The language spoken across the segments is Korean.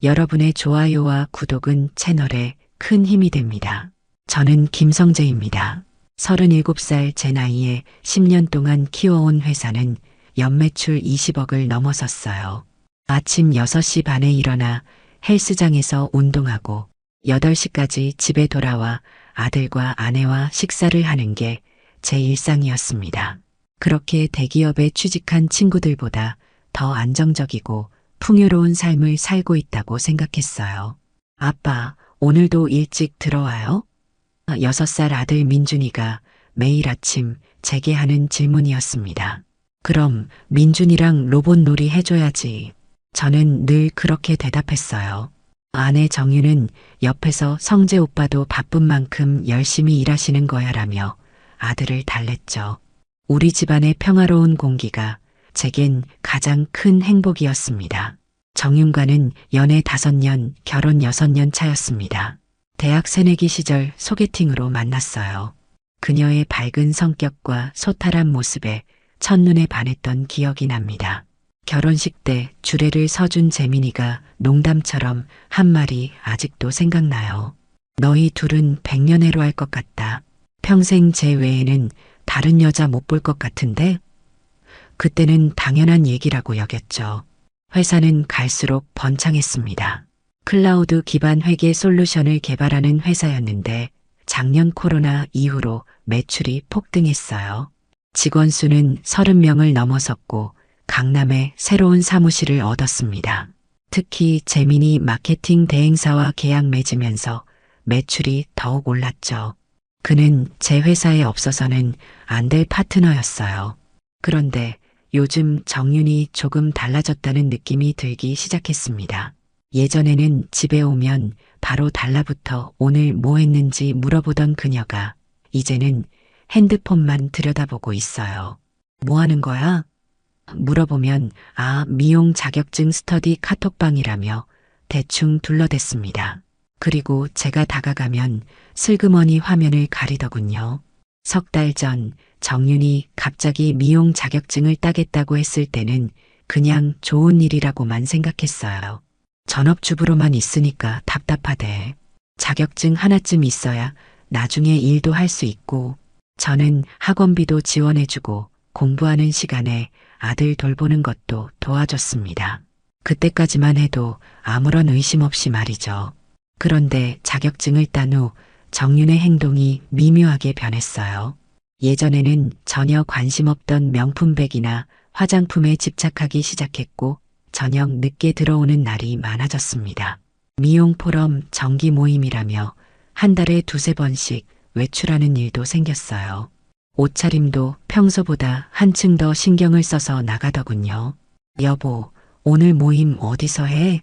여러분의 좋아요와 구독은 채널에 큰 힘이 됩니다. 저는 김성재입니다. 37살 제 나이에 10년 동안 키워온 회사는 연매출 20억을 넘어섰어요. 아침 6시 반에 일어나 헬스장에서 운동하고 8시까지 집에 돌아와 아들과 아내와 식사를 하는 게 제 일상이었습니다. 그렇게 대기업에 취직한 친구들보다 더 안정적이고 풍요로운 삶을 살고 있다고 생각했어요. 아빠, 오늘도 일찍 들어와요? 6살 아들 민준이가 매일 아침 제게 하는 질문이었습니다. 그럼 민준이랑 로봇 놀이 해줘야지. 저는 늘 그렇게 대답했어요. 아내 정유는 옆에서 성재 오빠도 바쁜 만큼 열심히 일하시는 거야 라며 아들을 달랬죠. 우리 집안의 평화로운 공기가 제겐 가장 큰 행복이었습니다. 정윤과는 연애 5년, 결혼 6년 차였습니다. 대학 새내기 시절 소개팅으로 만났어요. 그녀의 밝은 성격과 소탈한 모습에 첫눈에 반했던 기억이 납니다. 결혼식 때 주례를 서준 재민이가 농담처럼 한 말이 아직도 생각나요. 너희 둘은 백년해로 할 것 같다. 평생 제 외에는 다른 여자 못 볼 것 같은데? 그때는 당연한 얘기라고 여겼죠. 회사는 갈수록 번창했습니다. 클라우드 기반 회계 솔루션을 개발하는 회사였는데 작년 코로나 이후로 매출이 폭등했어요. 직원 수는 30명을 넘어섰고 강남에 새로운 사무실을 얻었습니다. 특히 재민이 마케팅 대행사와 계약 맺으면서 매출이 더욱 올랐죠. 그는 제 회사에 없어서는 안 될 파트너였어요. 그런데 요즘 정윤이 조금 달라졌다는 느낌이 들기 시작했습니다. 예전에는 집에 오면 바로 달라붙어 오늘 뭐 했는지 물어보던 그녀가 이제는 핸드폰만 들여다보고 있어요. 뭐 하는 거야? 물어보면 미용 자격증 스터디 카톡방이라며 대충 둘러댔습니다. 그리고 제가 다가가면 슬그머니 화면을 가리더군요. 석 달 전 정윤이 갑자기 미용 자격증을 따겠다고 했을 때는 그냥 좋은 일이라고만 생각했어요. 전업주부로만 있으니까 답답하대. 자격증 하나쯤 있어야 나중에 일도 할 수 있고 저는 학원비도 지원해주고 공부하는 시간에 아들 돌보는 것도 도와줬습니다. 그때까지만 해도 아무런 의심 없이 말이죠. 그런데 자격증을 딴 후 정윤의 행동이 미묘하게 변했어요. 예전에는 전혀 관심 없던 명품백이나 화장품에 집착하기 시작했고 저녁 늦게 들어오는 날이 많아졌습니다. 미용 포럼 정기 모임이라며 한 달에 2~3번씩 외출하는 일도 생겼어요. 옷차림도 평소보다 한층 더 신경을 써서 나가더군요. 여보, 오늘 모임 어디서 해?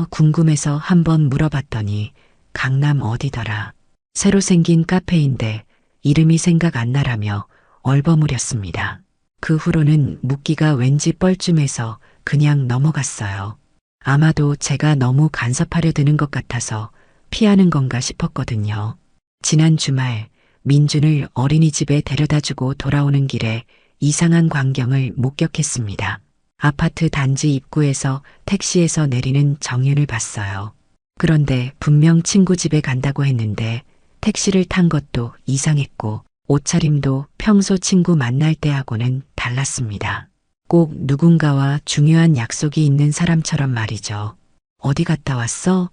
궁금해서 한번 물어봤더니 강남 어디더라. 새로 생긴 카페인데 이름이 생각 안 나라며 얼버무렸습니다. 그 후로는 묻기가 왠지 뻘쭘해서 그냥 넘어갔어요. 아마도 제가 너무 간섭하려 드는 것 같아서 피하는 건가 싶었거든요. 지난 주말 민준을 어린이집에 데려다주고 돌아오는 길에 이상한 광경을 목격했습니다. 아파트 단지 입구에서 택시에서 내리는 정윤을 봤어요. 그런데 분명 친구 집에 간다고 했는데 택시를 탄 것도 이상했고 옷차림도 평소 친구 만날 때하고는 달랐습니다. 꼭 누군가와 중요한 약속이 있는 사람처럼 말이죠. 어디 갔다 왔어?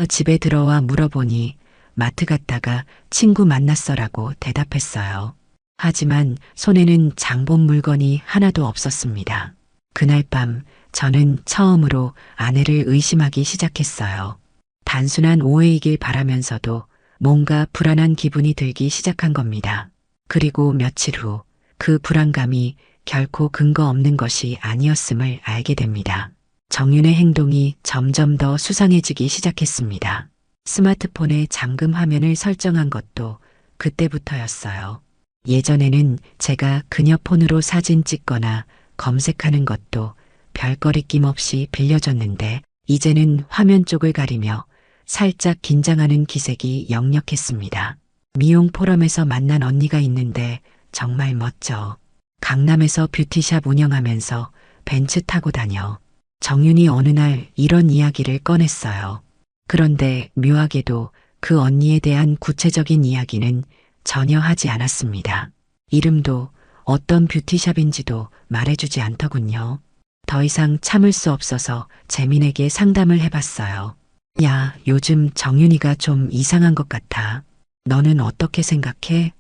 집에 들어와 물어보니 마트 갔다가 친구 만났어라고 대답했어요. 하지만 손에는 장본 물건이 하나도 없었습니다. 그날 밤 저는 처음으로 아내를 의심하기 시작했어요. 단순한 오해이길 바라면서도 뭔가 불안한 기분이 들기 시작한 겁니다. 그리고 며칠 후 그 불안감이 결코 근거 없는 것이 아니었음을 알게 됩니다. 정윤의 행동이 점점 더 수상해지기 시작했습니다. 스마트폰에 잠금 화면을 설정한 것도 그때부터였어요. 예전에는 제가 그녀 폰으로 사진 찍거나 검색하는 것도 별거리낌 없이 빌려줬는데 이제는 화면 쪽을 가리며 살짝 긴장하는 기색이 역력했습니다. 미용 포럼에서 만난 언니가 있는데 정말 멋져. 강남에서 뷰티샵 운영하면서 벤츠 타고 다녀. 정윤이 어느 날 이런 이야기를 꺼냈어요. 그런데 묘하게도 그 언니에 대한 구체적인 이야기는 전혀 하지 않았습니다. 이름도 어떤 뷰티샵인지도 말해주지 않더군요. 더 이상 참을 수 없어서 재민에게 상담을 해봤어요. 야, 요즘 정윤이가 좀 이상한 것 같아. 너는 어떻게 생각해?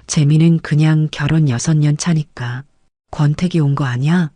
재민은 그냥 결혼 6년 차니까 권태기 온 거 아니야?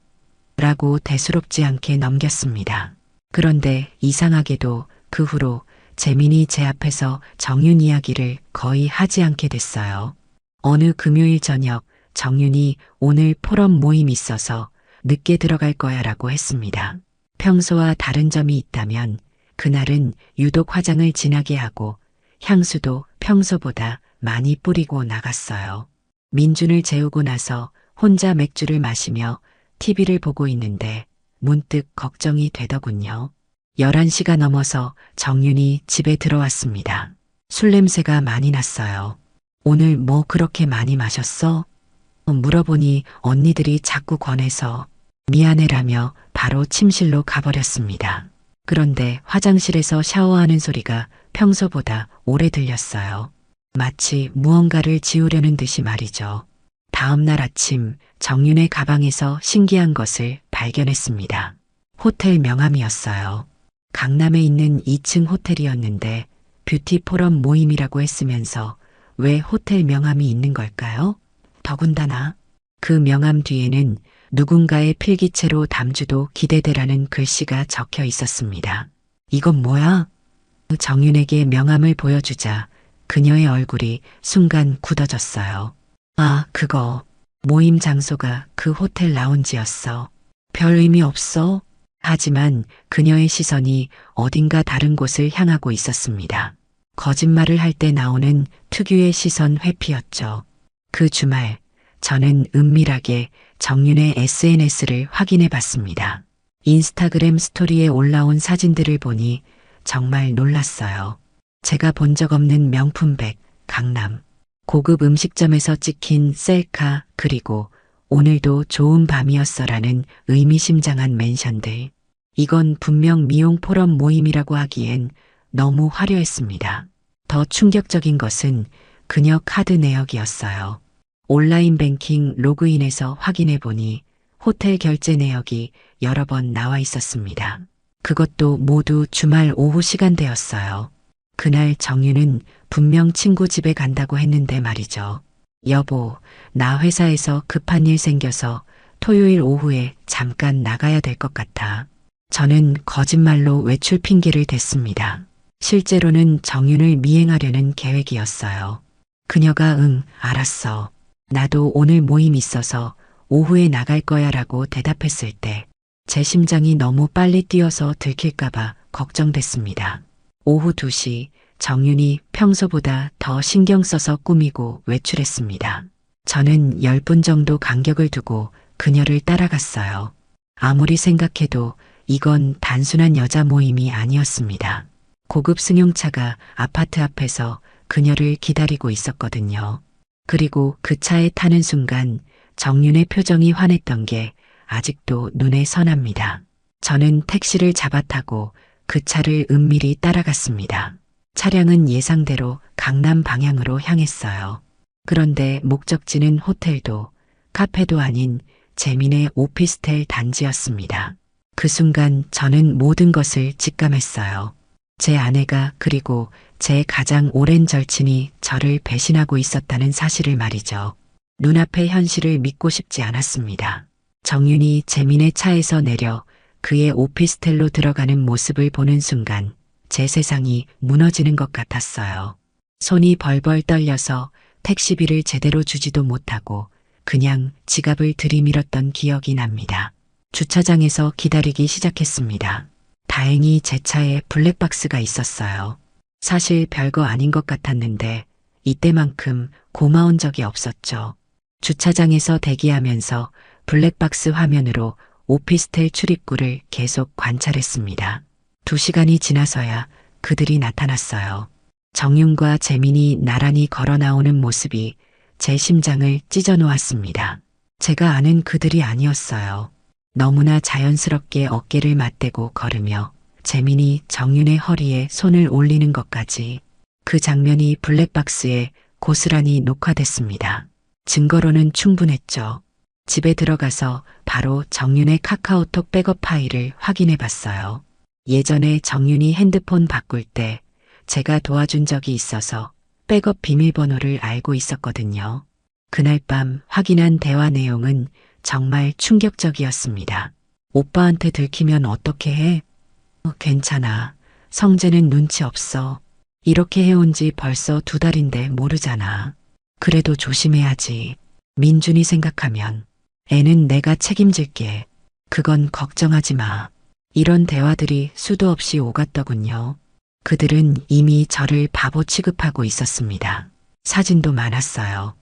라고 대수롭지 않게 넘겼습니다. 그런데 이상하게도 그 후로 재민이 제 앞에서 정윤 이야기를 거의 하지 않게 됐어요. 어느 금요일 저녁 정윤이 오늘 포럼 모임 있어서 늦게 들어갈 거야 라고 했습니다. 평소와 다른 점이 있다면 그날은 유독 화장을 진하게 하고 향수도 평소보다 많이 뿌리고 나갔어요. 민준을 재우고 나서 혼자 맥주를 마시며 TV를 보고 있는데 문득 걱정이 되더군요. 11시가 넘어서 정윤이 집에 들어왔습니다. 술 냄새가 많이 났어요. 오늘 뭐 그렇게 많이 마셨어? 물어보니 언니들이 자꾸 권해서 미안해라며 바로 침실로 가버렸습니다. 그런데 화장실에서 샤워하는 소리가 평소보다 오래 들렸어요. 마치 무언가를 지우려는 듯이 말이죠. 다음 날 아침 정윤의 가방에서 신기한 것을 발견했습니다. 호텔 명함이었어요. 강남에 있는 2층 호텔이었는데 뷰티 포럼 모임이라고 했으면서 왜 호텔 명함이 있는 걸까요? 더군다나 그 명함 뒤에는 누군가의 필기체로 담주도 기대되라는 글씨가 적혀 있었습니다. 이건 뭐야? 정윤에게 명함을 보여주자 그녀의 얼굴이 순간 굳어졌어요. 아, 그거. 모임 장소가 그 호텔 라운지였어. 별 의미 없어. 하지만 그녀의 시선이 어딘가 다른 곳을 향하고 있었습니다. 거짓말을 할 때 나오는 특유의 시선 회피였죠. 그 주말 저는 은밀하게 정윤의 SNS를 확인해 봤습니다. 인스타그램 스토리에 올라온 사진들을 보니 정말 놀랐어요. 제가 본 적 없는 명품백, 강남, 고급 음식점에서 찍힌 셀카, 그리고 오늘도 좋은 밤이었어라는 의미심장한 멘션들. 이건 분명 미용 포럼 모임이라고 하기엔 너무 화려했습니다. 더 충격적인 것은 그녀 카드 내역이었어요. 온라인 뱅킹 로그인해서 확인해 보니 호텔 결제 내역이 여러 번 나와 있었습니다. 그것도 모두 주말 오후 시간대였어요. 그날 정윤은 분명 친구 집에 간다고 했는데 말이죠. 여보, 나 회사에서 급한 일 생겨서 토요일 오후에 잠깐 나가야 될 것 같아. 저는 거짓말로 외출 핑계를 댔습니다. 실제로는 정윤을 미행하려는 계획이었어요. 그녀가 응, 알았어. 나도 오늘 모임 있어서 오후에 나갈 거야 라고 대답했을 때 제 심장이 너무 빨리 뛰어서 들킬까봐 걱정됐습니다. 오후 2시 정윤이 평소보다 더 신경 써서 꾸미고 외출했습니다. 저는 10분 정도 간격을 두고 그녀를 따라갔어요. 아무리 생각해도 이건 단순한 여자 모임이 아니었습니다. 고급 승용차가 아파트 앞에서 그녀를 기다리고 있었거든요. 그리고 그 차에 타는 순간 정윤의 표정이 환했던 게 아직도 눈에 선합니다. 저는 택시를 잡아타고 그 차를 은밀히 따라갔습니다. 차량은 예상대로 강남 방향으로 향했어요. 그런데 목적지는 호텔도 카페도 아닌 재민의 오피스텔 단지였습니다. 그 순간 저는 모든 것을 직감했어요. 제 아내가 그리고 제 가장 오랜 절친이 저를 배신하고 있었다는 사실을 말이죠. 눈앞의 현실을 믿고 싶지 않았습니다. 정윤이 재민의 차에서 내려 그의 오피스텔로 들어가는 모습을 보는 순간 제 세상이 무너지는 것 같았어요. 손이 벌벌 떨려서 택시비를 제대로 주지도 못하고 그냥 지갑을 들이밀었던 기억이 납니다. 주차장에서 기다리기 시작했습니다. 다행히 제 차에 블랙박스가 있었어요. 사실 별거 아닌 것 같았는데 이때만큼 고마운 적이 없었죠. 주차장에서 대기하면서 블랙박스 화면으로 오피스텔 출입구를 계속 관찰했습니다. 2시간이 지나서야 그들이 나타났어요. 정윤과 재민이 나란히 걸어 나오는 모습이 제 심장을 찢어 놓았습니다. 제가 아는 그들이 아니었어요. 너무나 자연스럽게 어깨를 맞대고 걸으며 재민이 정윤의 허리에 손을 올리는 것까지 그 장면이 블랙박스에 고스란히 녹화됐습니다. 증거로는 충분했죠. 집에 들어가서 바로 정윤의 카카오톡 백업 파일을 확인해 봤어요. 예전에 정윤이 핸드폰 바꿀 때 제가 도와준 적이 있어서 백업 비밀번호를 알고 있었거든요. 그날 밤 확인한 대화 내용은 정말 충격적이었습니다. 오빠한테 들키면 어떻게 해? 괜찮아. 성재는 눈치 없어. 이렇게 해온 지 벌써 2달인데 모르잖아. 그래도 조심해야지. 민준이 생각하면 애는 내가 책임질게. 그건 걱정하지 마. 이런 대화들이 수도 없이 오갔더군요. 그들은 이미 저를 바보 취급하고 있었습니다. 사진도 많았어요.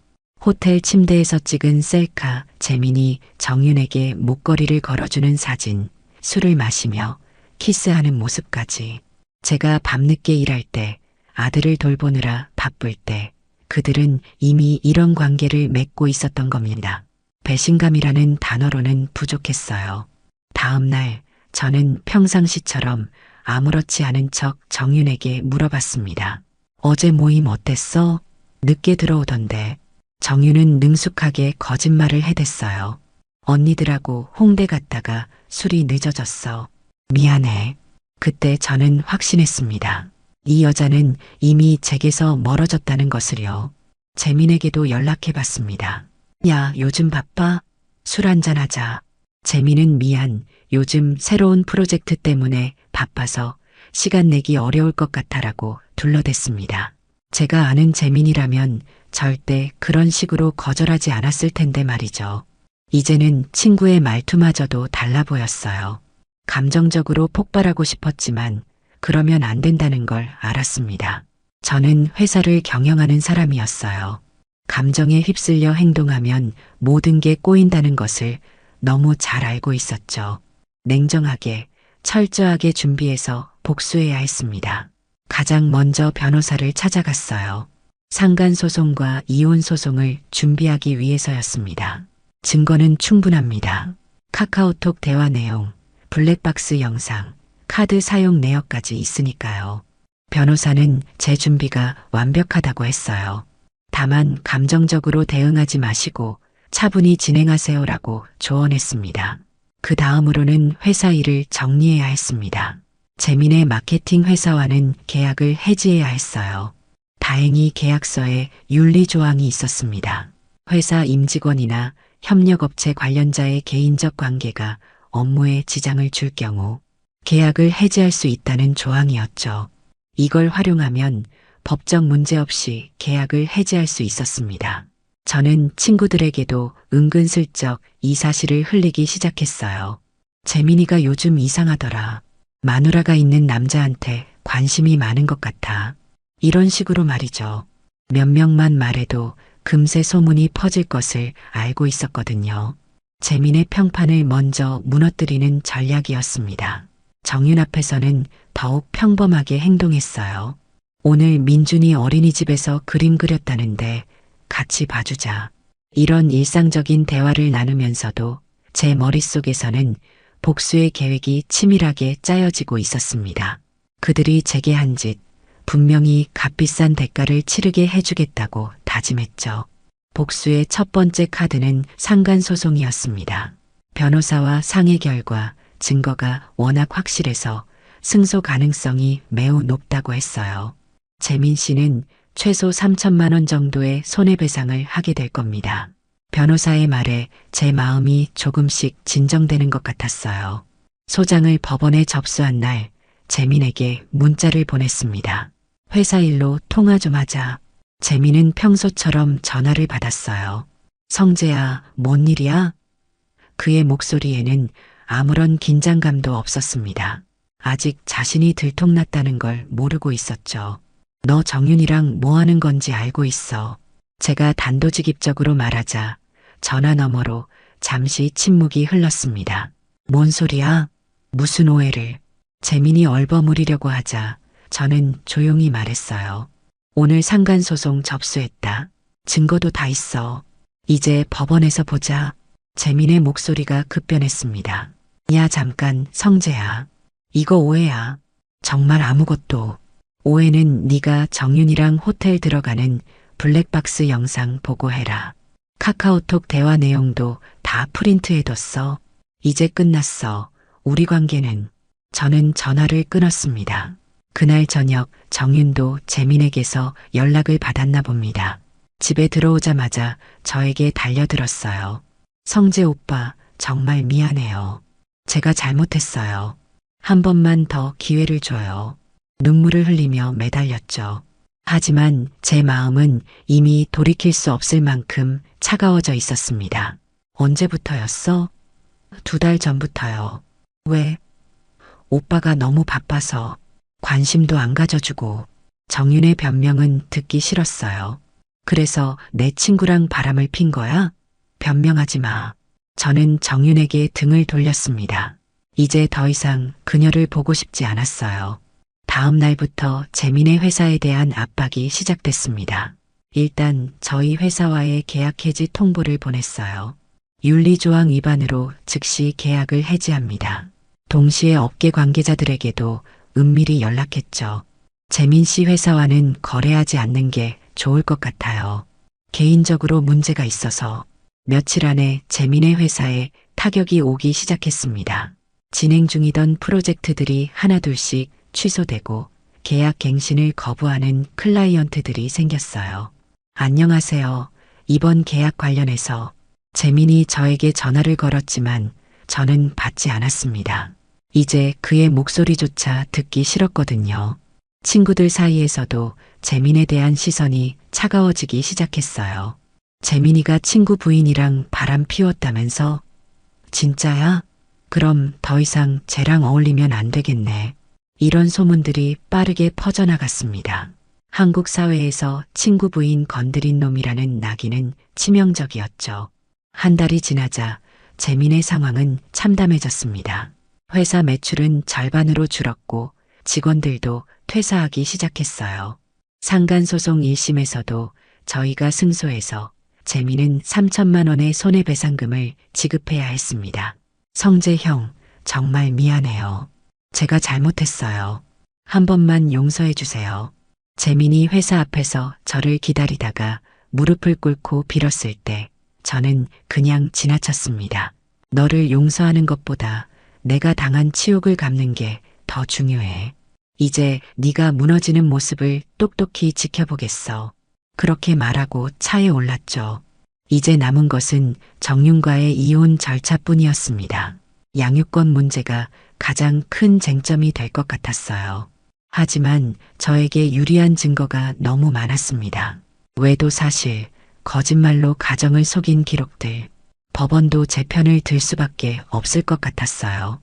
호텔 침대에서 찍은 셀카, 재민이 정윤에게 목걸이를 걸어주는 사진, 술을 마시며 키스하는 모습까지. 제가 밤늦게 일할 때, 아들을 돌보느라 바쁠 때, 그들은 이미 이런 관계를 맺고 있었던 겁니다. 배신감이라는 단어로는 부족했어요. 다음 날, 저는 평상시처럼 아무렇지 않은 척 정윤에게 물어봤습니다. 어제 모임 어땠어? 늦게 들어오던데. 정윤은 능숙하게 거짓말을 해댔어요. 언니들하고 홍대 갔다가 술이 늦어졌어. 미안해. 그때 저는 확신했습니다. 이 여자는 이미 제게서 멀어졌다는 것을요. 재민에게도 연락해봤습니다. 야, 요즘 바빠? 술 한잔하자. 재민은 미안. 요즘 새로운 프로젝트 때문에 바빠서 시간 내기 어려울 것 같아라고 둘러댔습니다. 제가 아는 재민이라면 절대 그런 식으로 거절하지 않았을 텐데 말이죠. 이제는 친구의 말투마저도 달라 보였어요. 감정적으로 폭발하고 싶었지만 그러면 안 된다는 걸 알았습니다. 저는 회사를 경영하는 사람이었어요. 감정에 휩쓸려 행동하면 모든 게 꼬인다는 것을 너무 잘 알고 있었죠. 냉정하게, 철저하게 준비해서 복수해야 했습니다. 가장 먼저 변호사를 찾아갔어요. 상간소송과 이혼소송을 준비하기 위해서였습니다. 증거는 충분합니다. 카카오톡 대화 내용, 블랙박스 영상, 카드 사용 내역까지 있으니까요. 변호사는 제 준비가 완벽하다고 했어요. 다만 감정적으로 대응하지 마시고 차분히 진행하세요라고 조언했습니다. 그 다음으로는 회사 일을 정리해야 했습니다. 재민의 마케팅 회사와는 계약을 해지해야 했어요. 다행히 계약서에 윤리조항이 있었습니다. 회사 임직원이나 협력업체 관련자의 개인적 관계가 업무에 지장을 줄 경우 계약을 해지할 수 있다는 조항이었죠. 이걸 활용하면 법적 문제 없이 계약을 해지할 수 있었습니다. 저는 친구들에게도 은근슬쩍 이 사실을 흘리기 시작했어요. 재민이가 요즘 이상하더라. 마누라가 있는 남자한테 관심이 많은 것 같아. 이런 식으로 말이죠. 몇 명만 말해도 금세 소문이 퍼질 것을 알고 있었거든요. 재민의 평판을 먼저 무너뜨리는 전략이었습니다. 정윤 앞에서는 더욱 평범하게 행동했어요. 오늘 민준이 어린이집에서 그림 그렸다는데 같이 봐주자. 이런 일상적인 대화를 나누면서도 제 머릿속에서는 복수의 계획이 치밀하게 짜여지고 있었습니다. 그들이 제게 한 짓, 분명히 값비싼 대가를 치르게 해주겠다고 다짐했죠. 복수의 첫 번째 카드는 상간소송이었습니다. 변호사와 상의 결과 증거가 워낙 확실해서 승소 가능성이 매우 높다고 했어요. 재민 씨는 최소 3천만 원 정도의 손해배상을 하게 될 겁니다. 변호사의 말에 제 마음이 조금씩 진정되는 것 같았어요. 소장을 법원에 접수한 날 재민에게 문자를 보냈습니다. 회사 일로 통화 좀 하자. 재민은 평소처럼 전화를 받았어요. 성재야, 뭔 일이야? 그의 목소리에는 아무런 긴장감도 없었습니다. 아직 자신이 들통났다는 걸 모르고 있었죠. 너 정윤이랑 뭐 하는 건지 알고 있어. 제가 단도직입적으로 말하자 전화 너머로 잠시 침묵이 흘렀습니다. 뭔 소리야? 무슨 오해를? 재민이 얼버무리려고 하자 저는 조용히 말했어요. 오늘 상간소송 접수했다. 증거도 다 있어. 이제 법원에서 보자. 재민의 목소리가 급변했습니다. 야, 잠깐, 성재야. 이거 오해야. 정말 아무것도. 오해는 네가 정윤이랑 호텔 들어가는 블랙박스 영상 보고 해라. 카카오톡 대화 내용도 다 프린트해뒀어. 이제 끝났어. 우리 관계는. 저는 전화를 끊었습니다. 그날 저녁 정윤도 재민에게서 연락을 받았나 봅니다. 집에 들어오자마자 저에게 달려들었어요. 성재 오빠, 정말 미안해요. 제가 잘못했어요. 한 번만 더 기회를 줘요. 눈물을 흘리며 매달렸죠. 하지만 제 마음은 이미 돌이킬 수 없을 만큼 차가워져 있었습니다. 언제부터였어? 2달 전부터요. 왜? 오빠가 너무 바빠서 관심도 안 가져주고. 정윤의 변명은 듣기 싫었어요. 그래서 내 친구랑 바람을 핀 거야? 변명하지 마. 저는 정윤에게 등을 돌렸습니다. 이제 더 이상 그녀를 보고 싶지 않았어요. 다음 날부터 재민의 회사에 대한 압박이 시작됐습니다. 일단 저희 회사와의 계약 해지 통보를 보냈어요. 윤리조항 위반으로 즉시 계약을 해지합니다. 동시에 업계 관계자들에게도 은밀히 연락했죠. 재민 씨 회사와는 거래하지 않는 게 좋을 것 같아요. 개인적으로 문제가 있어서. 며칠 안에 재민의 회사에 타격이 오기 시작했습니다. 진행 중이던 프로젝트들이 하나둘씩 취소되고 계약 갱신을 거부하는 클라이언트들이 생겼어요. 안녕하세요. 이번 계약 관련해서. 재민이 저에게 전화를 걸었지만 저는 받지 않았습니다. 이제 그의 목소리조차 듣기 싫었거든요. 친구들 사이에서도 재민에 대한 시선이 차가워지기 시작했어요. 재민이가 친구 부인이랑 바람 피웠다면서? 진짜야? 그럼 더 이상 쟤랑 어울리면 안 되겠네. 이런 소문들이 빠르게 퍼져나갔습니다. 한국 사회에서 친구 부인 건드린 놈이라는 낙인은 치명적이었죠. 한 달이 지나자 재민의 상황은 참담해졌습니다. 회사 매출은 절반으로 줄었고 직원들도 퇴사하기 시작했어요. 상간소송 1심에서도 저희가 승소해서 재민은 3천만 원의 손해배상금을 지급해야 했습니다. 성재 형, 정말 미안해요. 제가 잘못했어요. 한 번만 용서해 주세요. 재민이 회사 앞에서 저를 기다리다가 무릎을 꿇고 빌었을 때 저는 그냥 지나쳤습니다. 너를 용서하는 것보다 내가 당한 치욕을 갚는 게 더 중요해. 이제 네가 무너지는 모습을 똑똑히 지켜보겠어. 그렇게 말하고 차에 올랐죠. 이제 남은 것은 정윤과의 이혼 절차뿐이었습니다. 양육권 문제가 가장 큰 쟁점이 될 것 같았어요. 하지만 저에게 유리한 증거가 너무 많았습니다. 외도 사실, 거짓말로 가정을 속인 기록들, 법원도 제 편을 들 수밖에 없을 것 같았어요.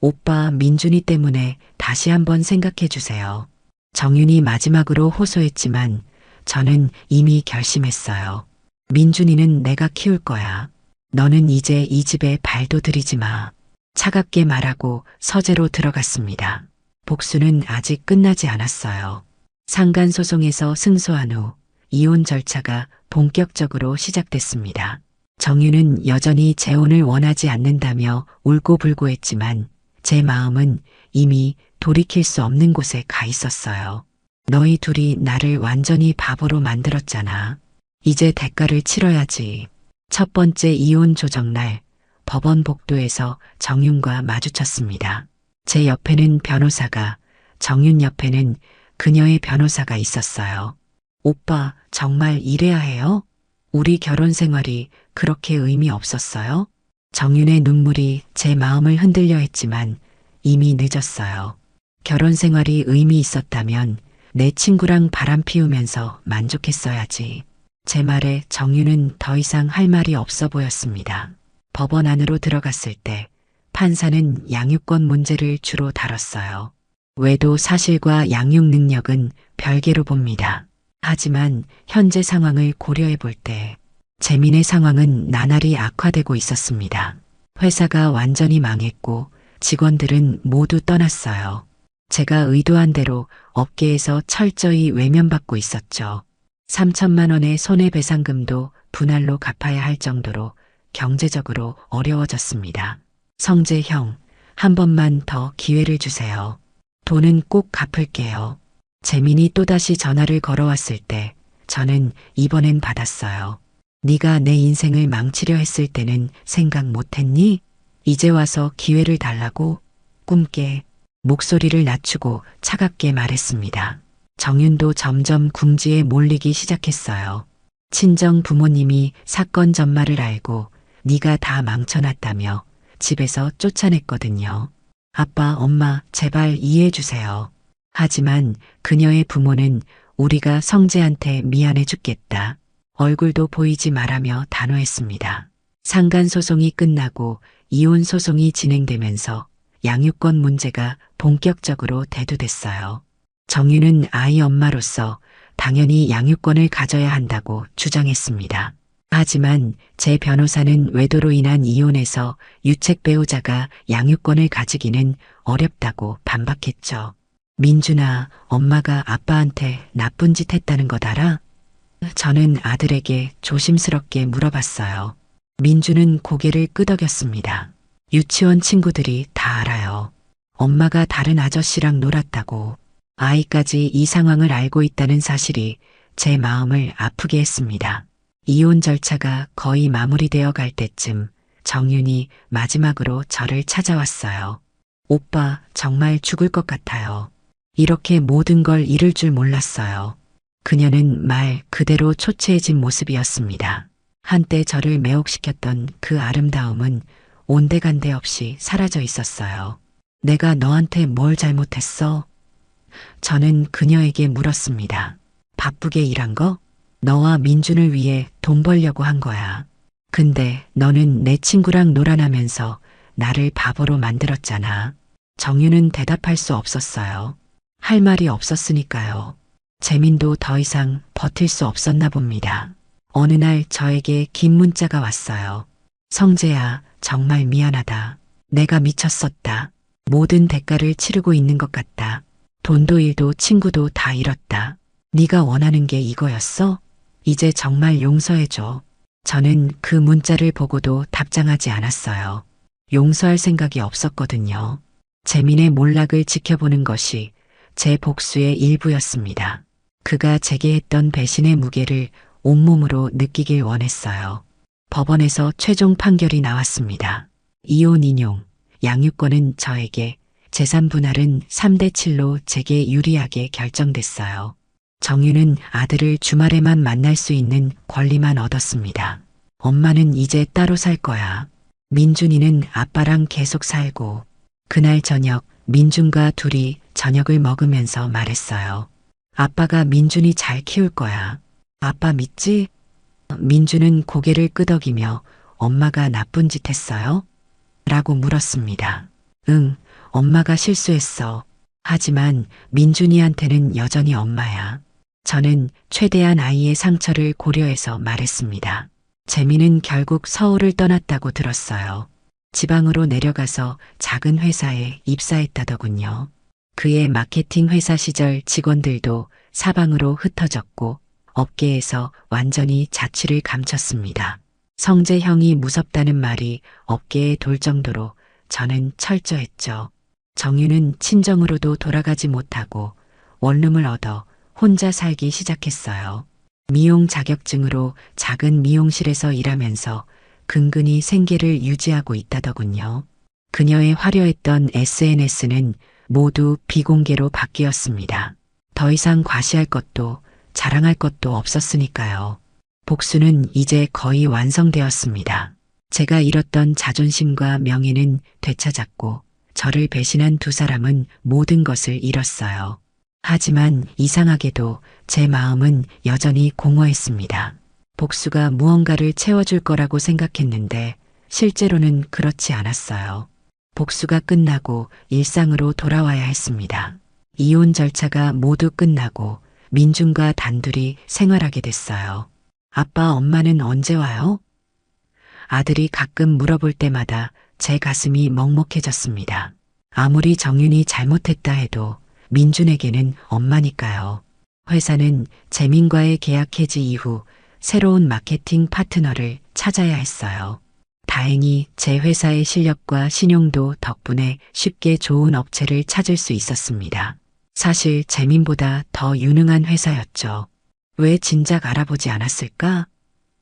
오빠 민준이 때문에 다시 한번 생각해 주세요. 정윤이 마지막으로 호소했지만 저는 이미 결심했어요. 민준이는 내가 키울 거야. 너는 이제 이 집에 발도 들이지 마. 차갑게 말하고 서재로 들어갔습니다. 복수는 아직 끝나지 않았어요. 상간소송에서 승소한 후 이혼 절차가 본격적으로 시작됐습니다. 정윤은 여전히 재혼을 원하지 않는다며 울고불고했지만 제 마음은 이미 돌이킬 수 없는 곳에 가 있었어요. 너희 둘이 나를 완전히 바보로 만들었잖아. 이제 대가를 치러야지. 첫 번째 이혼 조정날 법원 복도에서 정윤과 마주쳤습니다. 제 옆에는 변호사가, 정윤 옆에는 그녀의 변호사가 있었어요. 오빠, 정말 이래야 해요? 우리 결혼 생활이 그렇게 의미 없었어요? 정윤의 눈물이 제 마음을 흔들려 했지만 이미 늦었어요. 결혼 생활이 의미 있었다면 내 친구랑 바람 피우면서 만족했어야지. 제 말에 정윤은 더 이상 할 말이 없어 보였습니다. 법원 안으로 들어갔을 때 판사는 양육권 문제를 주로 다뤘어요. 외도 사실과 양육 능력은 별개로 봅니다. 하지만 현재 상황을 고려해 볼 때 재민의 상황은 나날이 악화되고 있었습니다. 회사가 완전히 망했고 직원들은 모두 떠났어요. 제가 의도한 대로 업계에서 철저히 외면받고 있었죠. 3천만 원의 손해배상금도 분할로 갚아야 할 정도로 경제적으로 어려워졌습니다. 성재 형, 한 번만 더 기회를 주세요. 돈은 꼭 갚을게요. 재민이 또다시 전화를 걸어왔을 때 저는 이번엔 받았어요. 네가 내 인생을 망치려 했을 때는 생각 못했니? 이제 와서 기회를 달라고? 꿈깨. 목소리를 낮추고 차갑게 말했습니다. 정윤도 점점 궁지에 몰리기 시작했어요. 친정 부모님이 사건 전말을 알고 네가 다 망쳐놨다며 집에서 쫓아냈거든요. 아빠, 엄마, 제발 이해해 주세요. 하지만 그녀의 부모는 우리가 성재한테 미안해 죽겠다. 얼굴도 보이지 말라며 단호했습니다. 상간소송이 끝나고 이혼 소송이 진행되면서 양육권 문제가 본격적으로 대두됐어요. 정유는 아이 엄마로서 당연히 양육권을 가져야 한다고 주장했습니다. 하지만 제 변호사는 외도로 인한 이혼에서 유책 배우자가 양육권을 가지기는 어렵다고 반박했죠. 민준아, 엄마가 아빠한테 나쁜 짓 했다는 것 알아? 저는 아들에게 조심스럽게 물어봤어요. 민준은 고개를 끄덕였습니다. 유치원 친구들이 다 알아요. 엄마가 다른 아저씨랑 놀았다고. 아이까지 이 상황을 알고 있다는 사실이 제 마음을 아프게 했습니다. 이혼 절차가 거의 마무리되어 갈 때쯤 정윤이 마지막으로 저를 찾아왔어요. 오빠, 정말 죽을 것 같아요. 이렇게 모든 걸 잃을 줄 몰랐어요. 그녀는 말 그대로 초췌해진 모습이었습니다. 한때 저를 매혹시켰던 그 아름다움은 온데간데 없이 사라져 있었어요. 내가 너한테 뭘 잘못했어? 저는 그녀에게 물었습니다. 바쁘게 일한 거? 너와 민준을 위해 돈 벌려고 한 거야. 근데 너는 내 친구랑 놀아나면서 나를 바보로 만들었잖아. 정유는 대답할 수 없었어요. 할 말이 없었으니까요. 재민도 더 이상 버틸 수 없었나 봅니다. 어느 날 저에게 긴 문자가 왔어요. 성재야, 정말 미안하다. 내가 미쳤었다. 모든 대가를 치르고 있는 것 같다. 돈도 일도 친구도 다 잃었다. 네가 원하는 게 이거였어? 이제 정말 용서해줘. 저는 그 문자를 보고도 답장하지 않았어요. 용서할 생각이 없었거든요. 재민의 몰락을 지켜보는 것이 제 복수의 일부였습니다. 그가 제게 했던 배신의 무게를 온몸으로 느끼길 원했어요. 법원에서 최종 판결이 나왔습니다. 이혼 인용, 양육권은 저에게, 재산 분할은 3대7로 제게 유리하게 결정됐어요. 정유는 아들을 주말에만 만날 수 있는 권리만 얻었습니다. 엄마는 이제 따로 살 거야. 민준이는 아빠랑 계속 살고. 그날 저녁 민준과 둘이 저녁을 먹으면서 말했어요. 아빠가 민준이 잘 키울 거야. 아빠 믿지? 민준은 고개를 끄덕이며 엄마가 나쁜 짓 했어요? 라고 물었습니다. 응, 엄마가 실수했어. 하지만 민준이한테는 여전히 엄마야. 저는 최대한 아이의 상처를 고려해서 말했습니다. 재민은 결국 서울을 떠났다고 들었어요. 지방으로 내려가서 작은 회사에 입사했다더군요. 그의 마케팅 회사 시절 직원들도 사방으로 흩어졌고 업계에서 완전히 자취를 감췄습니다. 성재 형이 무섭다는 말이 업계에 돌 정도로 저는 철저했죠. 정유는 친정으로도 돌아가지 못하고 원룸을 얻어 혼자 살기 시작했어요. 미용 자격증으로 작은 미용실에서 일하면서 근근히 생계를 유지하고 있다더군요. 그녀의 화려했던 SNS는 모두 비공개로 바뀌었습니다. 더 이상 과시할 것도 자랑할 것도 없었으니까요. 복수는 이제 거의 완성되었습니다. 제가 잃었던 자존심과 명예는 되찾았고 저를 배신한 두 사람은 모든 것을 잃었어요. 하지만 이상하게도 제 마음은 여전히 공허했습니다. 복수가 무언가를 채워줄 거라고 생각했는데 실제로는 그렇지 않았어요. 복수가 끝나고 일상으로 돌아와야 했습니다. 이혼 절차가 모두 끝나고 민준과 단둘이 생활하게 됐어요. 아빠, 엄마는 언제 와요? 아들이 가끔 물어볼 때마다 제 가슴이 먹먹해졌습니다. 아무리 정윤이 잘못했다 해도 민준에게는 엄마니까요. 회사는 재민과의 계약 해지 이후 새로운 마케팅 파트너를 찾아야 했어요. 다행히 제 회사의 실력과 신용도 덕분에 쉽게 좋은 업체를 찾을 수 있었습니다. 사실 재민보다 더 유능한 회사였죠. 왜 진작 알아보지 않았을까?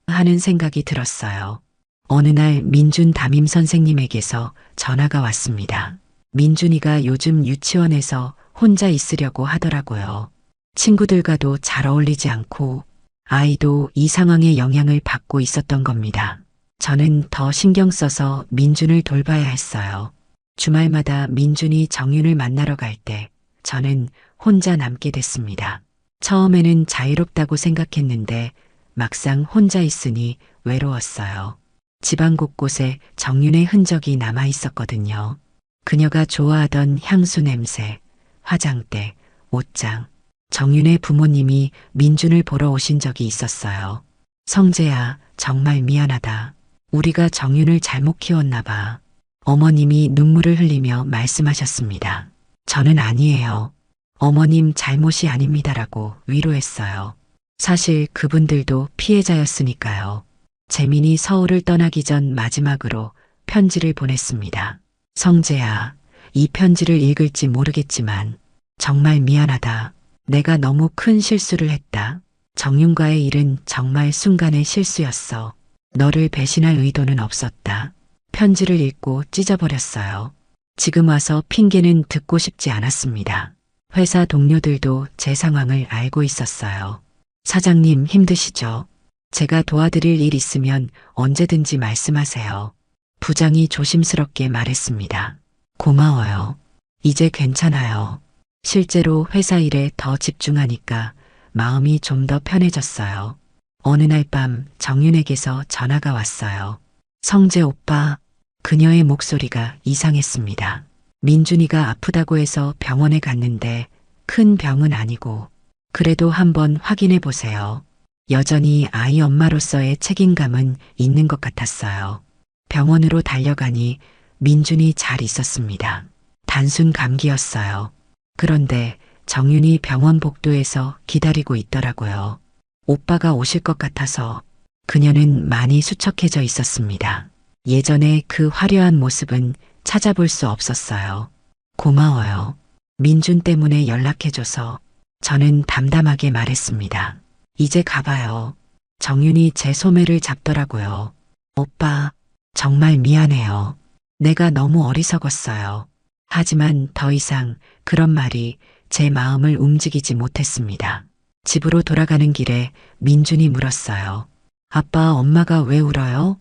하는 생각이 들었어요. 어느 날 민준 담임 선생님에게서 전화가 왔습니다. 민준이가 요즘 유치원에서 혼자 있으려고 하더라고요. 친구들과도 잘 어울리지 않고 아이도 이 상황에 영향을 받고 있었던 겁니다. 저는 더 신경 써서 민준을 돌봐야 했어요. 주말마다 민준이 정윤을 만나러 갈 때 저는 혼자 남게 됐습니다. 처음에는 자유롭다고 생각했는데 막상 혼자 있으니 외로웠어요. 집안 곳곳에 정윤의 흔적이 남아 있었거든요. 그녀가 좋아하던 향수 냄새, 화장대, 옷장. 정윤의 부모님이 민준을 보러 오신 적이 있었어요. 성재야, 정말 미안하다. 우리가 정윤을 잘못 키웠나 봐. 어머님이 눈물을 흘리며 말씀하셨습니다. 저는 아니에요. 어머님 잘못이 아닙니다라고 위로했어요. 사실 그분들도 피해자였으니까요. 재민이 서울을 떠나기 전 마지막으로 편지를 보냈습니다. 성재야, 이 편지를 읽을지 모르겠지만 정말 미안하다. 내가 너무 큰 실수를 했다. 정윤과의 일은 정말 순간의 실수였어. 너를 배신할 의도는 없었다. 편지를 읽고 찢어버렸어요. 지금 와서 핑계는 듣고 싶지 않았습니다. 회사 동료들도 제 상황을 알고 있었어요. 사장님 힘드시죠? 제가 도와드릴 일 있으면 언제든지 말씀하세요. 부장이 조심스럽게 말했습니다. 고마워요. 이제 괜찮아요. 실제로 회사 일에 더 집중하니까 마음이 좀 더 편해졌어요. 어느 날 밤 정윤에게서 전화가 왔어요. 성재 오빠, 그녀의 목소리가 이상했습니다. 민준이가 아프다고 해서 병원에 갔는데 큰 병은 아니고 그래도 한번 확인해 보세요. 여전히 아이 엄마로서의 책임감은 있는 것 같았어요. 병원으로 달려가니 민준이 잘 있었습니다. 단순 감기였어요. 그런데 정윤이 병원 복도에서 기다리고 있더라고요. 오빠가 오실 것 같아서. 그녀는 많이 수척해져 있었습니다. 예전에 그 화려한 모습은 찾아볼 수 없었어요. 고마워요. 민준 때문에 연락해줘서. 저는 담담하게 말했습니다. 이제 가봐요. 정윤이 제 소매를 잡더라고요. 오빠, 정말 미안해요. 내가 너무 어리석었어요. 하지만 더 이상 그런 말이 제 마음을 움직이지 못했습니다. 집으로 돌아가는 길에 민준이 물었어요. 아빠, 엄마가 왜 울어요?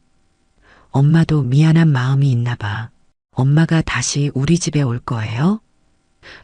엄마도 미안한 마음이 있나 봐. 엄마가 다시 우리 집에 올 거예요?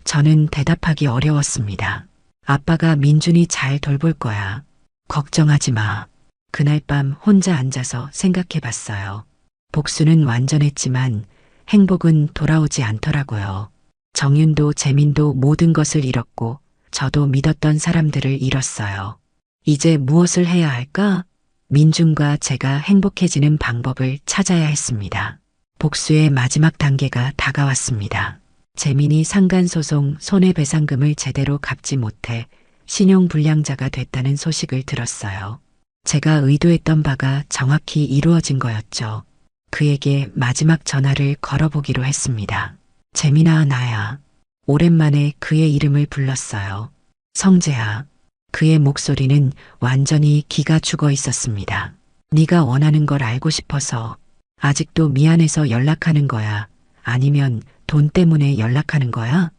저는 대답하기 어려웠습니다. 아빠가 민준이 잘 돌볼 거야. 걱정하지 마. 그날 밤 혼자 앉아서 생각해 봤어요. 복수는 완전했지만 행복은 돌아오지 않더라고요. 정윤도 재민도 모든 것을 잃었고 저도 믿었던 사람들을 잃었어요. 이제 무엇을 해야 할까? 민준과 제가 행복해지는 방법을 찾아야 했습니다. 복수의 마지막 단계가 다가왔습니다. 재민이 상간소송 손해배상금을 제대로 갚지 못해 신용불량자가 됐다는 소식을 들었어요. 제가 의도했던 바가 정확히 이루어진 거였죠. 그에게 마지막 전화를 걸어보기로 했습니다. 재민아, 나야. 오랜만에 그의 이름을 불렀어요. 성재야. 그의 목소리는 완전히 기가 죽어 있었습니다. 네가 원하는 걸 알고 싶어서. 아직도 미안해서 연락하는 거야? 아니면 돈 때문에 연락하는 거야?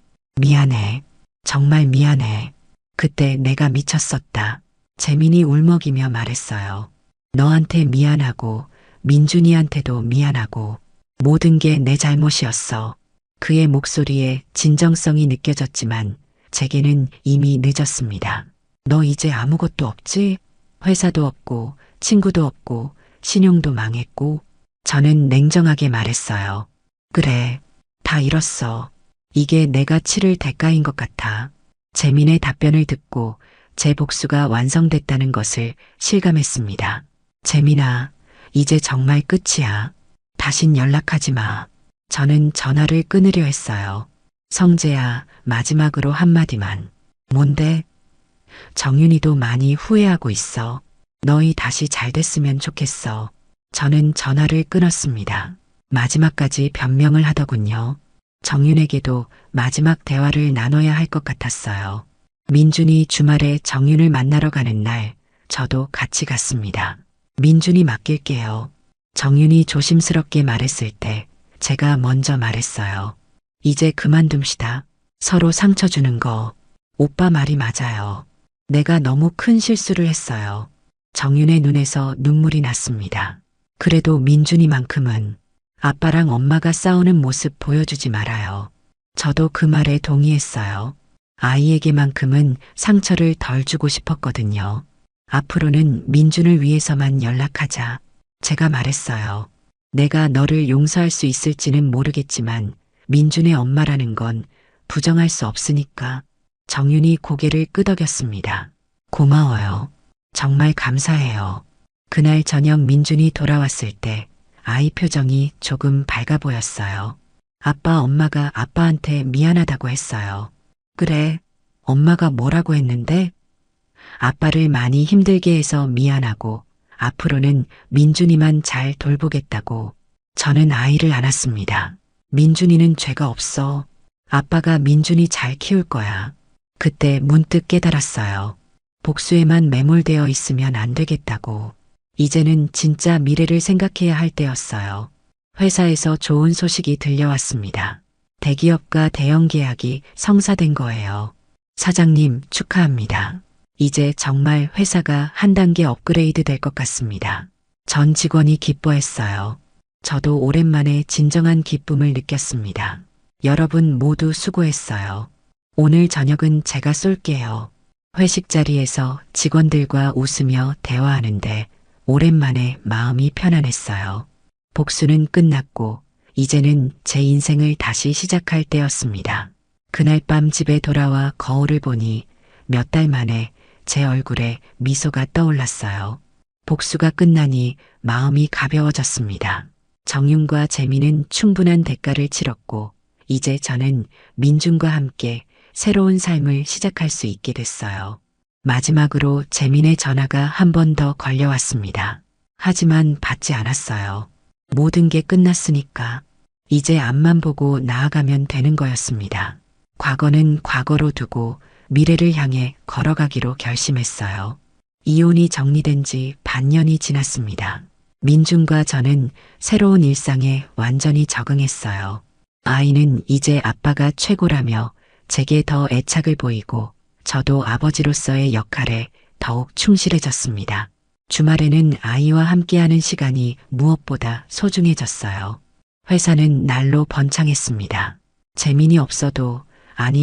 미안해. 정말 미안해. 그때 내가 미쳤었다. 재민이 울먹이며 말했어요. 너한테 미안하고 민준이한테도 미안하고 모든 게 내 잘못이었어. 그의 목소리에 진정성이 느껴졌지만 제게는 이미 늦었습니다. 너 이제 아무것도 없지? 회사도 없고 친구도 없고 신용도 망했고. 저는 냉정하게 말했어요. 그래, 다 잃었어. 이게 내가 치를 대가인 것 같아. 재민의 답변을 듣고 제 복수가 완성됐다는 것을 실감했습니다. 재민아, 이제 정말 끝이야. 다신 연락하지 마. 저는 전화를 끊으려 했어요. 성재야, 마지막으로 한마디만. 뭔데? 정윤이도 많이 후회하고 있어. 너희 다시 잘 됐으면 좋겠어. 저는 전화를 끊었습니다. 마지막까지 변명을 하더군요. 정윤에게도 마지막 대화를 나눠야 할 것 같았어요. 민준이 주말에 정윤을 만나러 가는 날, 저도 같이 갔습니다. 민준이 맡길게요. 정윤이 조심스럽게 말했을 때 제가 먼저 말했어요. 이제 그만둡시다. 서로 상처 주는 거. 오빠 말이 맞아요. 내가 너무 큰 실수를 했어요. 정윤의 눈에서 눈물이 났습니다. 그래도 민준이만큼은 아빠랑 엄마가 싸우는 모습 보여주지 말아요. 저도 그 말에 동의했어요. 아이에게만큼은 상처를 덜 주고 싶었거든요. 앞으로는 민준을 위해서만 연락하자. 제가 말했어요. 내가 너를 용서할 수 있을지는 모르겠지만 민준의 엄마라는 건 부정할 수 없으니까. 정윤이 고개를 끄덕였습니다. 고마워요. 정말 감사해요. 그날 저녁 민준이 돌아왔을 때 아이 표정이 조금 밝아 보였어요. 아빠, 엄마가 아빠한테 미안하다고 했어요. 그래, 엄마가 뭐라고 했는데? 아빠를 많이 힘들게 해서 미안하고 앞으로는 민준이만 잘 돌보겠다고. 저는 아이를 안았습니다. 민준이는 죄가 없어. 아빠가 민준이 잘 키울 거야. 그때 문득 깨달았어요. 복수에만 매몰되어 있으면 안 되겠다고. 이제는 진짜 미래를 생각해야 할 때였어요. 회사에서 좋은 소식이 들려왔습니다. 대기업과 대형 계약이 성사된 거예요. 사장님, 축하합니다. 이제 정말 회사가 한 단계 업그레이드 될 것 같습니다. 전 직원이 기뻐했어요. 저도 오랜만에 진정한 기쁨을 느꼈습니다. 여러분 모두 수고했어요. 오늘 저녁은 제가 쏠게요. 회식 자리에서 직원들과 웃으며 대화하는데 오랜만에 마음이 편안했어요. 복수는 끝났고 이제는 제 인생을 다시 시작할 때였습니다. 그날 밤 집에 돌아와 거울을 보니 몇 달 만에 제 얼굴에 미소가 떠올랐어요. 복수가 끝나니 마음이 가벼워졌습니다. 정윤과 재민은 충분한 대가를 치렀고 이제 저는 민준과 함께 새로운 삶을 시작할 수 있게 됐어요. 마지막으로 재민의 전화가 한 번 더 걸려왔습니다. 하지만 받지 않았어요. 모든 게 끝났으니까 이제 앞만 보고 나아가면 되는 거였습니다. 과거는 과거로 두고 미래를 향해 걸어가기로 결심했어요. 이혼이 정리된 지 반년이 지났습니다. 민준과 저는 새로운 일상에 완전히 적응했어요. 아이는 이제 아빠가 최고라며 제게 더 애착을 보이고 저도 아버지로서의 역할에 더욱 충실해졌습니다. 주말에는 아이와 함께하는 시간이 무엇보다 소중해졌어요. 회사는 날로 번창했습니다. 재민이 없어도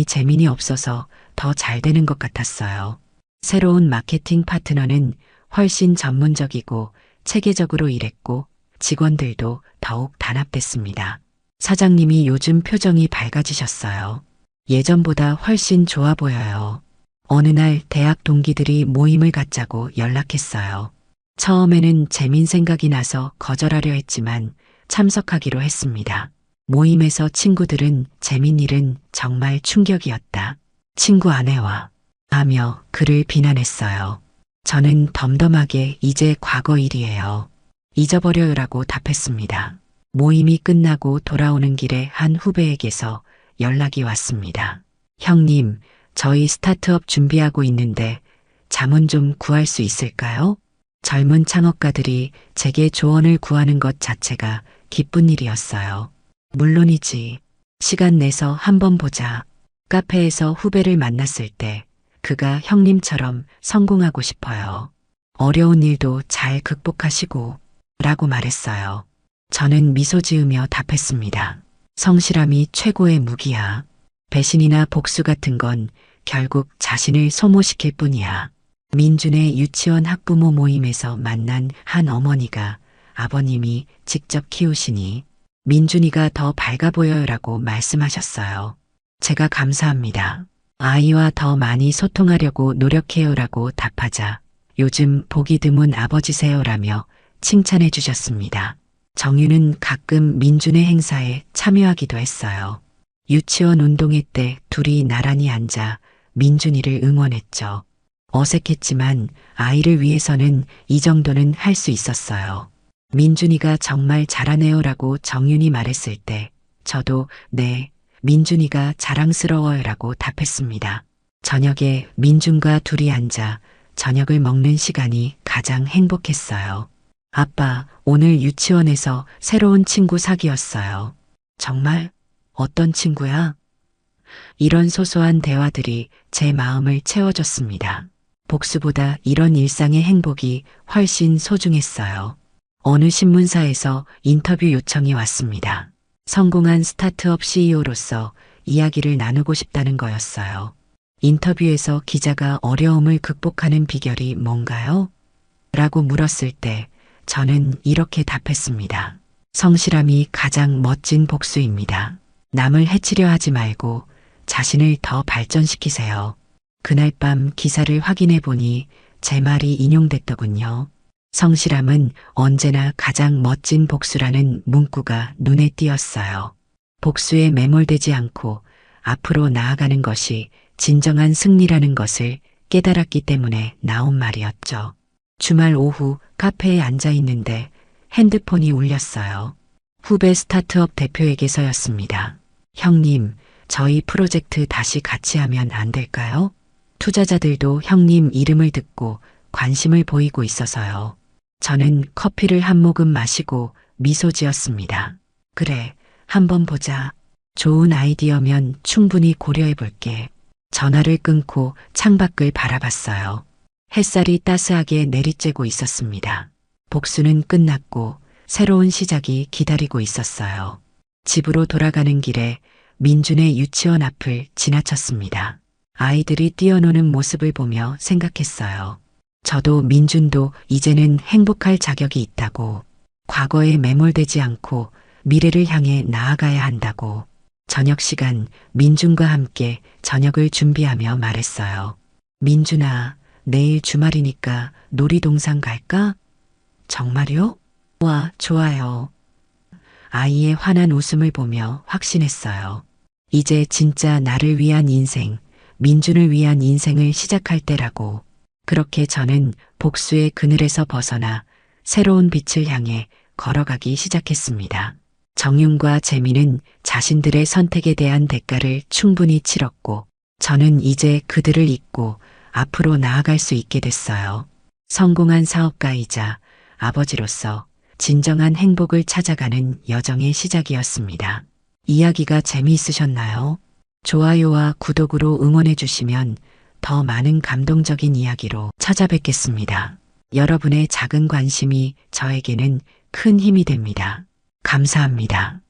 재민이 없어서 더 잘 되는 것 같았어요. 새로운 마케팅 파트너는 훨씬 전문적이고 체계적으로 일했고 직원들도 더욱 단합됐습니다. 사장님이 요즘 표정이 밝아지셨어요. 예전보다 훨씬 좋아 보여요. 어느 날 대학 동기들이 모임을 갖자고 연락했어요. 처음에는 재민 생각이 나서 거절하려 했지만 참석하기로 했습니다. 모임에서 친구들은 재민 일은 정말 충격이었다. 친구 아내와 하며 그를 비난했어요. 저는 덤덤하게 이제 과거 일이에요. 잊어버려요라고 답했습니다. 모임이 끝나고 돌아오는 길에 한 후배에게서 연락이 왔습니다. 형님, 저희 스타트업 준비하고 있는데 자문 좀 구할 수 있을까요? 젊은 창업가들이 제게 조언을 구하는 것 자체가 기쁜 일이었어요. 물론이지. 시간 내서 한번 보자. 카페에서 후배를 만났을 때 그가 형님처럼 성공하고 싶어요. 어려운 일도 잘 극복하시고 라고 말했어요. 저는 미소 지으며 답했습니다. 성실함이 최고의 무기야. 배신이나 복수 같은 건 결국 자신을 소모시킬 뿐이야. 민준의 유치원 학부모 모임에서 만난 한 어머니가 아버님이 직접 키우시니 민준이가 더 밝아 보여요라고 말씀하셨어요. 제가 감사합니다. 아이와 더 많이 소통하려고 노력해요라고 답하자 요즘 보기 드문 아버지세요라며 칭찬해 주셨습니다. 정유는 가끔 민준의 행사에 참여하기도 했어요. 유치원 운동회 때 둘이 나란히 앉아 민준이를 응원했죠. 어색했지만 아이를 위해서는 이 정도는 할 수 있었어요. 민준이가 정말 잘하네요라고 정윤이 말했을 때 저도 네, 민준이가 자랑스러워요라고 답했습니다. 저녁에 민준과 둘이 앉아 저녁을 먹는 시간이 가장 행복했어요. 아빠, 오늘 유치원에서 새로운 친구 사귀었어요. 정말? 어떤 친구야? 이런 소소한 대화들이 제 마음을 채워줬습니다. 복수보다 이런 일상의 행복이 훨씬 소중했어요. 어느 신문사에서 인터뷰 요청이 왔습니다. 성공한 스타트업 CEO로서 이야기를 나누고 싶다는 거였어요. 인터뷰에서 기자가 어려움을 극복하는 비결이 뭔가요? 라고 물었을 때 저는 이렇게 답했습니다. 성실함이 가장 멋진 복수입니다. 남을 해치려 하지 말고 자신을 더 발전시키세요. 그날 밤 기사를 확인해 보니 제 말이 인용됐더군요. 성실함은 언제나 가장 멋진 복수라는 문구가 눈에 띄었어요. 복수에 매몰되지 않고 앞으로 나아가는 것이 진정한 승리라는 것을 깨달았기 때문에 나온 말이었죠. 주말 오후 카페에 앉아 있는데 핸드폰이 울렸어요. 후배 스타트업 대표에게서였습니다. 형님, 저희 프로젝트 다시 같이 하면 안 될까요? 투자자들도 형님 이름을 듣고 관심을 보이고 있어서요. 저는 커피를 한 모금 마시고 미소 지었습니다. 그래, 한번 보자. 좋은 아이디어면 충분히 고려해 볼게. 전화를 끊고 창밖을 바라봤어요. 햇살이 따스하게 내리쬐고 있었습니다. 복수는 끝났고 새로운 시작이 기다리고 있었어요. 집으로 돌아가는 길에 민준의 유치원 앞을 지나쳤습니다. 아이들이 뛰어노는 모습을 보며 생각했어요. 저도 민준도 이제는 행복할 자격이 있다고, 과거에 매몰되지 않고 미래를 향해 나아가야 한다고. 저녁 시간 민준과 함께 저녁을 준비하며 말했어요. 민준아, 내일 주말이니까 놀이동산 갈까? 정말요? 와, 좋아요. 아이의 환한 웃음을 보며 확신했어요. 이제 진짜 나를 위한 인생, 민준을 위한 인생을 시작할 때라고. 그렇게 저는 복수의 그늘에서 벗어나 새로운 빛을 향해 걸어가기 시작했습니다. 정윤과 재민은 자신들의 선택에 대한 대가를 충분히 치렀고 저는 이제 그들을 잊고 앞으로 나아갈 수 있게 됐어요. 성공한 사업가이자 아버지로서 진정한 행복을 찾아가는 여정의 시작이었습니다. 이야기가 재미있으셨나요? 좋아요와 구독으로 응원해 주시면 더 많은 감동적인 이야기로 찾아뵙겠습니다. 여러분의 작은 관심이 저에게는 큰 힘이 됩니다. 감사합니다.